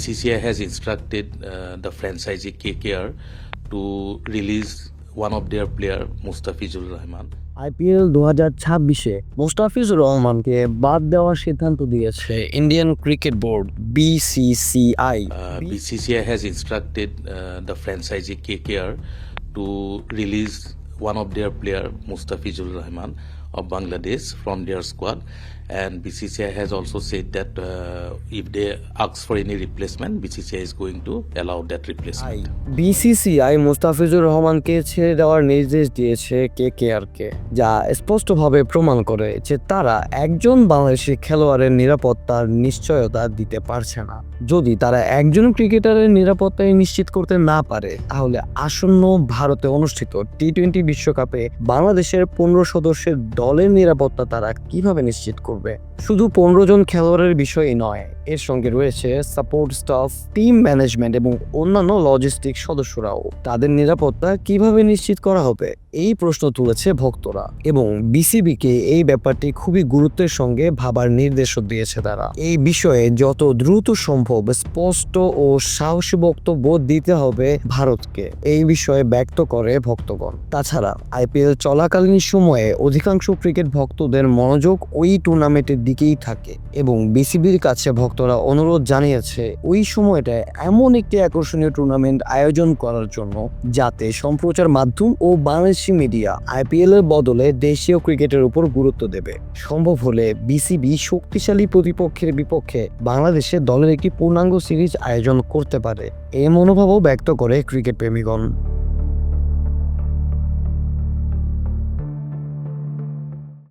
BCCI has instructed the franchisee KKR to release one of their player, Mustafizur Rahman. IPL 2026-এ মোস্তাফিজুর রহমানকে বাদ দেওয়ার সিদ্ধান্ত দিয়েছে Indian cricket board BCCI. BCCI has instructed the franchisee KKR to release one of their player, Mustafizur Rahman of Bangladesh, from their squad. And BCCI has also said that if they ask for any replacement, BCCI is going to allow that replacement. BCCI Mustafizur রহমানকে ছেড়ে দেওয়ার নির্দেশ দিয়েছে কেকেআরকে, যা স্পষ্টভাবে প্রমাণ করে যে তারা একজন বাংলাদেশি খেলোয়াড়ের নিরাপত্তার নিশ্চয়তা দিতে পারছে না। যদি তারা একজন ক্রিকেটারের নিরাপত্তায় নিশ্চিত করতে না পারে, তাহলে আসন্ন ভারতে অনুষ্ঠিত টি-20 বিশ্বকাপে বাংলাদেশের 15 সদস্যের দলের নিরাপত্তা তারা কিভাবে নিশ্চিত করবে? শুধু 15 জন খেলোয়াড়ের বিষয়ই নয়, এর সঙ্গে রয়েছে সাপোর্ট স্টাফ, টিম ম্যানেজমেন্ট এবং অন্যান্য লজিস্টিক সদস্যরাও। তাদের নিরাপত্তা কিভাবে নিশ্চিত করা হবে, এই প্রশ্ন তুলেছে ভক্তরা, এবং বিসিবিকে এই ব্যাপারটি খুবই গুরুত্বের সঙ্গে ভাবার নির্দেশও দিয়েছে তারা। এই বিষয়ে যত দ্রুত সম্ভব স্পষ্ট ও সাহসী বক্তব্য দিতে হবে ভারতকে, এই বিষয়ে ব্যক্ত করে ভক্তগণ। তাছাড়া আইপিএল চলাকালীন সময়ে অধিকাংশ ক্রিকেট ভক্তদের মনোযোগ ওই টুর্নামেন্টের দিকেই থাকে, এবং বিসিবির কাছে ভক্তরা অনুরোধ জানিয়েছে ওই সময়টায় এমন একটি আকর্ষণীয় টুর্নামেন্ট আয়োজন করার জন্য যাতে সম্প্রচার মাধ্যম ও বাংলাদেশি মিডিয়া আইপিএল এর বদলে দেশীয় ক্রিকেটের উপর গুরুত্ব দেবে। সম্ভব হলে বিসিবি শক্তিশালী প্রতিপক্ষের বিপক্ষে বাংলাদেশে দলের একটি পূর্ণাঙ্গ সিরিজ আয়োজন করতে পারে, এই মনোভাবও ব্যক্ত করে ক্রিকেট প্রেমীগণ।